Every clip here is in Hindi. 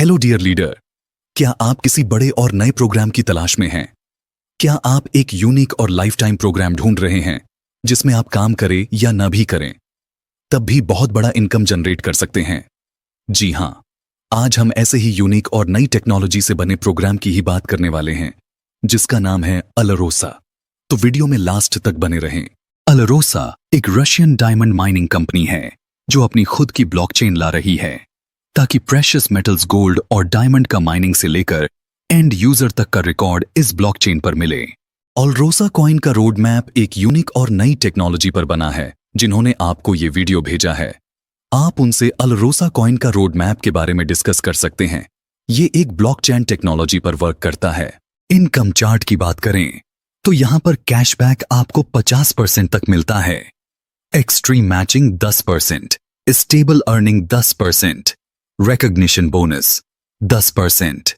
हेलो डियर लीडर, क्या आप किसी बड़े और नए प्रोग्राम की तलाश में हैं? क्या आप एक यूनिक और लाइफ टाइम प्रोग्राम ढूंढ रहे हैं जिसमें आप काम करें या न भी करें, तब भी बहुत बड़ा इनकम जनरेट कर सकते हैं? जी हां, आज हम ऐसे ही यूनिक और नई टेक्नोलॉजी से बने प्रोग्राम की ही बात करने वाले हैं, जिसका नाम है अलारोसा। तो वीडियो में लास्ट तक बने रहें। अलारोसा एक रशियन डायमंड माइनिंग कंपनी है जो अपनी खुद की ब्लॉकचेन ला रही है ताकि प्रेशियस मेटल्स, गोल्ड और डायमंड का माइनिंग से लेकर एंड यूजर तक का रिकॉर्ड इस ब्लॉकचेन पर मिले। अलारोसा कॉइन का रोड मैप एक यूनिक और नई टेक्नोलॉजी पर बना है। जिन्होंने आपको ये वीडियो भेजा है, आप उनसे अलारोसा कॉइन का रोड मैप के बारे में डिस्कस कर सकते हैं। ये एक ब्लॉकचेन टेक्नोलॉजी पर वर्क करता है। इनकम चार्ट की बात करें तो यहां पर कैशबैक आपको 50% तक मिलता है, extreme matching 10%, stable earning 10%, recognition bonus 10%,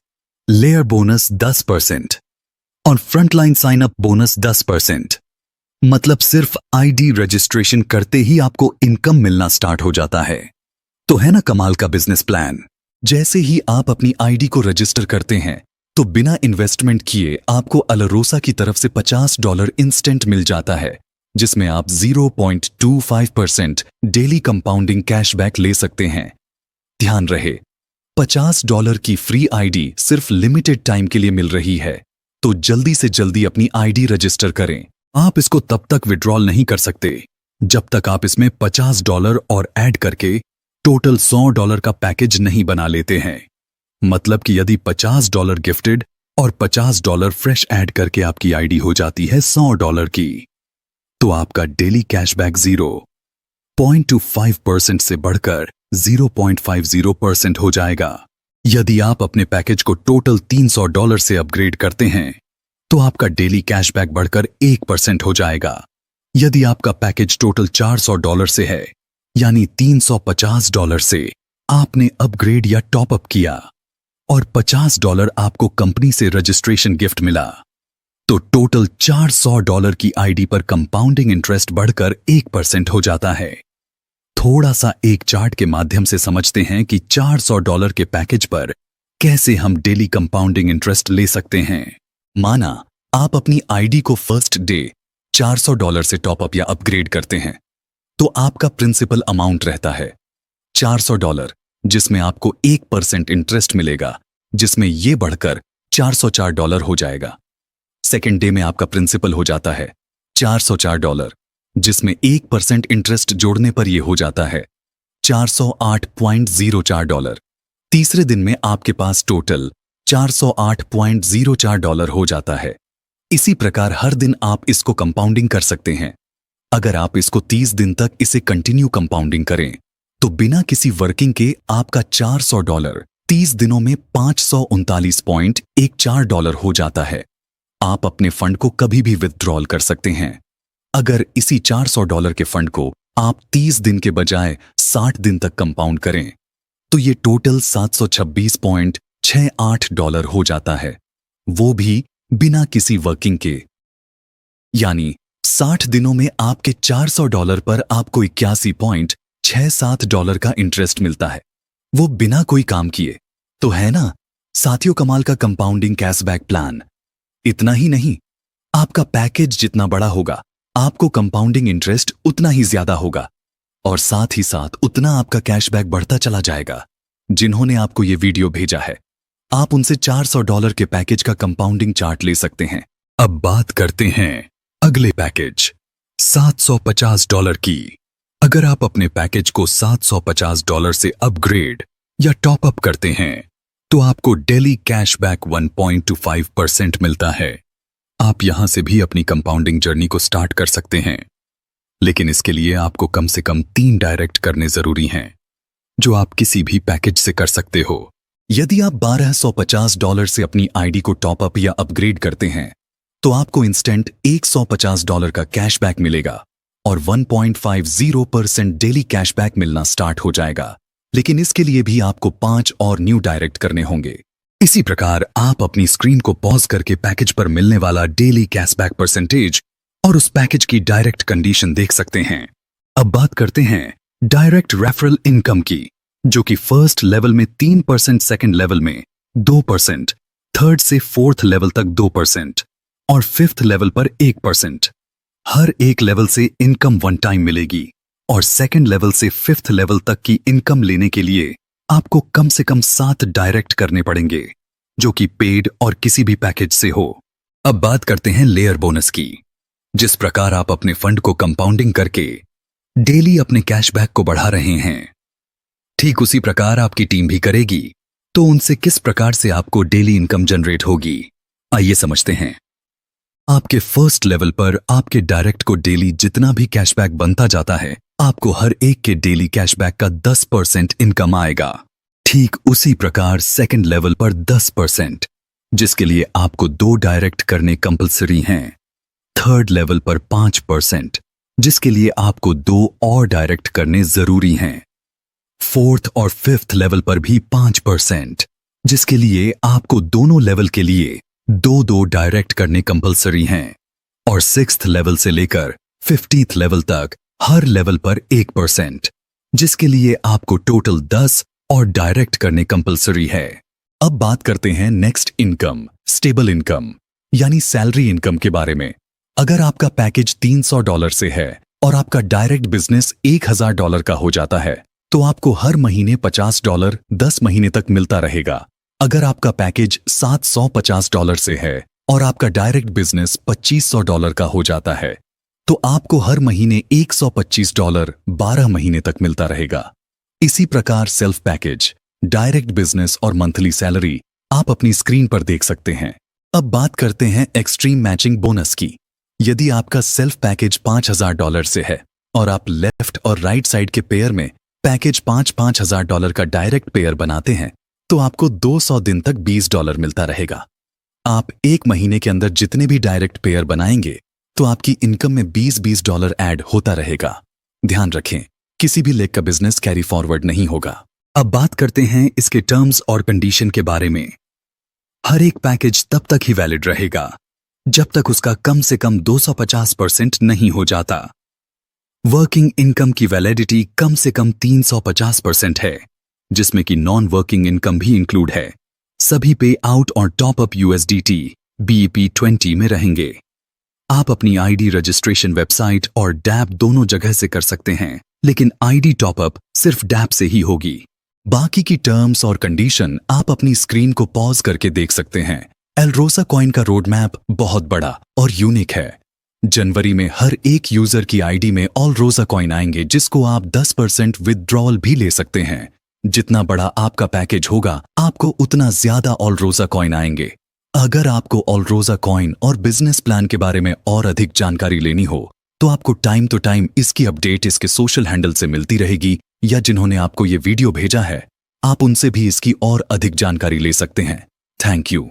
layer bonus 10% और फ्रंटलाइन साइन अप बोनस 10%। मतलब सिर्फ आईडी रजिस्ट्रेशन करते ही आपको इनकम मिलना स्टार्ट हो जाता है। तो है ना कमाल का बिजनेस प्लान। जैसे ही आप अपनी आईडी को रजिस्टर करते हैं तो बिना इन्वेस्टमेंट किए आपको अलारोसा की तरफ से $50 इंस्टेंट मिल जाता है, जिसमें आप 0.25% डेली कंपाउंडिंग कैशबैक ले सकते हैं। ध्यान रहे, $50 की फ्री आईडी सिर्फ लिमिटेड टाइम के लिए मिल रही है, तो जल्दी से जल्दी अपनी आईडी रजिस्टर करें। आप इसको तब तक विड्रॉल नहीं कर सकते जब तक आप इसमें $50 और ऐड करके टोटल $100 का पैकेज नहीं बना लेते हैं। मतलब कि यदि $50 गिफ्टेड और $50 फ्रेश ऐड करके आपकी आईडी हो जाती है $100 की, तो आपका डेली कैशबैक 0.25% से बढ़कर 0.50% हो जाएगा। यदि आप अपने पैकेज को टोटल $300 से अपग्रेड करते हैं तो आपका डेली कैशबैक बढ़कर 1% हो जाएगा। यदि आपका पैकेज टोटल $400 से है, यानी $350 से आपने अपग्रेड या टॉप अप किया और $50 आपको कंपनी से रजिस्ट्रेशन गिफ्ट मिला, तो टोटल $400 की आईडी पर कंपाउंडिंग इंटरेस्ट बढ़कर 1% हो जाता है। थोड़ा सा एक चार्ट के माध्यम से समझते हैं कि $400 के पैकेज पर कैसे हम डेली कंपाउंडिंग इंटरेस्ट ले सकते हैं। माना आप अपनी आईडी को फर्स्ट डे $400 से टॉप अप या अपग्रेड करते हैं, तो आपका प्रिंसिपल अमाउंट रहता है $400, जिसमें आपको 1% इंटरेस्ट मिलेगा, जिसमें यह बढ़कर $404 हो जाएगा। सेकेंड डे में आपका प्रिंसिपल हो जाता है $404, जिसमें 1% इंटरेस्ट जोड़ने पर यह हो जाता है $408.04। तीसरे दिन में आपके पास टोटल $408.04 हो जाता है। इसी प्रकार हर दिन आप इसको कंपाउंडिंग कर सकते हैं। अगर आप इसको 30 दिन तक इसे कंटिन्यू कंपाउंडिंग करें तो बिना किसी वर्किंग के आपका $400 30 दिनों में $539.14 हो जाता है। आप अपने फंड को कभी भी विथड्रॉल कर सकते हैं। अगर इसी $400 के फंड को आप 30 दिन के बजाय 60 दिन तक कंपाउंड करें तो ये टोटल $726.68 हो जाता है, वो भी बिना किसी वर्किंग के। यानी 60 दिनों में आपके $400 पर आपको $81.67 का इंटरेस्ट मिलता है, वो बिना कोई काम किए। तो है ना साथियों कमाल का कंपाउंडिंग कैशबैक प्लान। इतना ही नहीं, आपका पैकेज जितना बड़ा होगा आपको कंपाउंडिंग इंटरेस्ट उतना ही ज्यादा होगा और साथ ही साथ उतना आपका कैशबैक बढ़ता चला जाएगा। जिन्होंने आपको ये वीडियो भेजा है, आप उनसे $400 के पैकेज का कंपाउंडिंग चार्ट ले सकते हैं। अब बात करते हैं अगले पैकेज $750 की। अगर आप अपने पैकेज को $750 से अपग्रेड या टॉप अप करते हैं तो आपको डेली कैशबैक 1.25% मिलता है। आप यहां से भी अपनी कंपाउंडिंग जर्नी को स्टार्ट कर सकते हैं, लेकिन इसके लिए आपको कम से कम 3 डायरेक्ट करने जरूरी हैं, जो आप किसी भी पैकेज से कर सकते हो। यदि आप $1250 से अपनी आईडी को टॉप अप या अपग्रेड करते हैं तो आपको इंस्टेंट $150 का कैशबैक मिलेगा और 1.50% डेली कैशबैक मिलना स्टार्ट हो जाएगा। लेकिन इसके लिए भी आपको 5 और न्यू डायरेक्ट करने होंगे। इसी प्रकार आप अपनी स्क्रीन को पॉज करके पैकेज पर मिलने वाला डेली कैशबैक परसेंटेज और उस पैकेज की डायरेक्ट कंडीशन देख सकते हैं। अब बात करते हैं डायरेक्ट रेफरल इनकम की। जो कि फर्स्ट लेवल में 3%, सेकंड लेवल में 2%, थर्ड से फोर्थ लेवल तक 2% और फिफ्थ लेवल पर 1%। हर एक लेवल से इनकम वन टाइम मिलेगी और सेकंड लेवल से फिफ्थ लेवल तक की इनकम लेने के लिए आपको कम से कम 7 डायरेक्ट करने पड़ेंगे, जो कि पेड और किसी भी पैकेज से हो। अब बात करते हैं लेयर बोनस की। जिस प्रकार आप अपने फंड को कंपाउंडिंग करके डेली अपने कैशबैक को बढ़ा रहे हैं, ठीक उसी प्रकार आपकी टीम भी करेगी। तो उनसे किस प्रकार से आपको डेली इनकम जनरेट होगी, आइए समझते हैं। आपके फर्स्ट लेवल पर आपके डायरेक्ट को डेली जितना भी कैशबैक बनता जाता है, आपको हर एक के डेली कैशबैक का 10% इनकम आएगा। ठीक उसी प्रकार सेकंड लेवल पर 10%, जिसके लिए आपको 2 डायरेक्ट करने कंपलसरी हैं। थर्ड लेवल पर 5%, जिसके लिए आपको 2 और डायरेक्ट करने जरूरी हैं। फोर्थ और फिफ्थ लेवल पर भी 5%, जिसके लिए आपको दोनों लेवल के लिए 2 डायरेक्ट करने कंपलसरी हैं। और सिक्स्थ लेवल से लेकर 50th लेवल तक हर लेवल पर 1%, जिसके लिए आपको टोटल 10 और डायरेक्ट करने कंपलसरी है। अब बात करते हैं नेक्स्ट इनकम, स्टेबल इनकम यानी सैलरी इनकम के बारे में। अगर आपका पैकेज $300 से है और आपका डायरेक्ट बिजनेस $1000 का हो जाता है, तो आपको हर महीने $50 10 महीने तक मिलता रहेगा। अगर आपका पैकेज $750 से है और आपका डायरेक्ट बिजनेस $2500 का हो जाता है, तो आपको हर महीने $125 12 महीने तक मिलता रहेगा। इसी प्रकार सेल्फ पैकेज, डायरेक्ट बिजनेस और मंथली सैलरी आप अपनी स्क्रीन पर देख सकते हैं। अब बात करते हैं एक्सट्रीम मैचिंग बोनस की। यदि आपका सेल्फ पैकेज $5000 से है और आप लेफ्ट और राइट साइड के पेयर में पैकेज $5,000 का डायरेक्ट पेयर बनाते हैं, तो आपको 200 दिन तक $20 मिलता रहेगा। आप एक महीने के अंदर जितने भी डायरेक्ट पेयर बनाएंगे, तो आपकी इनकम में $20 ऐड होता रहेगा। ध्यान रखें, किसी भी लेग का बिजनेस कैरी फॉरवर्ड नहीं होगा। अब बात करते हैं इसके टर्म्स और कंडीशन के बारे में। हर एक पैकेज तब तक ही वैलिड रहेगा जब तक उसका कम से कम 250% नहीं हो जाता। वर्किंग इनकम की वैलिडिटी कम से कम 350% है, जिसमें कि नॉन वर्किंग इनकम भी इंक्लूड है। सभी पे आउट और टॉप अप USDT BEP20 में रहेंगे। आप अपनी आईडी रजिस्ट्रेशन वेबसाइट और डैप दोनों जगह से कर सकते हैं, लेकिन आईडी टॉपअप सिर्फ डैप से ही होगी। बाकी की टर्म्स और कंडीशन आप अपनी स्क्रीन को पॉज करके देख सकते हैं। एलरोसा कॉइन का रोड मैप बहुत बड़ा और यूनिक है। जनवरी में हर एक यूजर की आईडी में ऑलरोसा कॉइन आएंगे, जिसको आप 10% विथड्रॉल भी ले सकते हैं। जितना बड़ा आपका पैकेज होगा, आपको उतना ज्यादा ऑलरोसा कॉइन आएंगे। अगर आपको ऑलरोसा कॉइन और बिजनेस प्लान के बारे में और अधिक जानकारी लेनी हो, तो आपको टाइम टू टाइम इसकी अपडेट इसके सोशल हैंडल से मिलती रहेगी, या जिन्होंने आपको ये वीडियो भेजा है, आप उनसे भी इसकी और अधिक जानकारी ले सकते हैं। Thank you.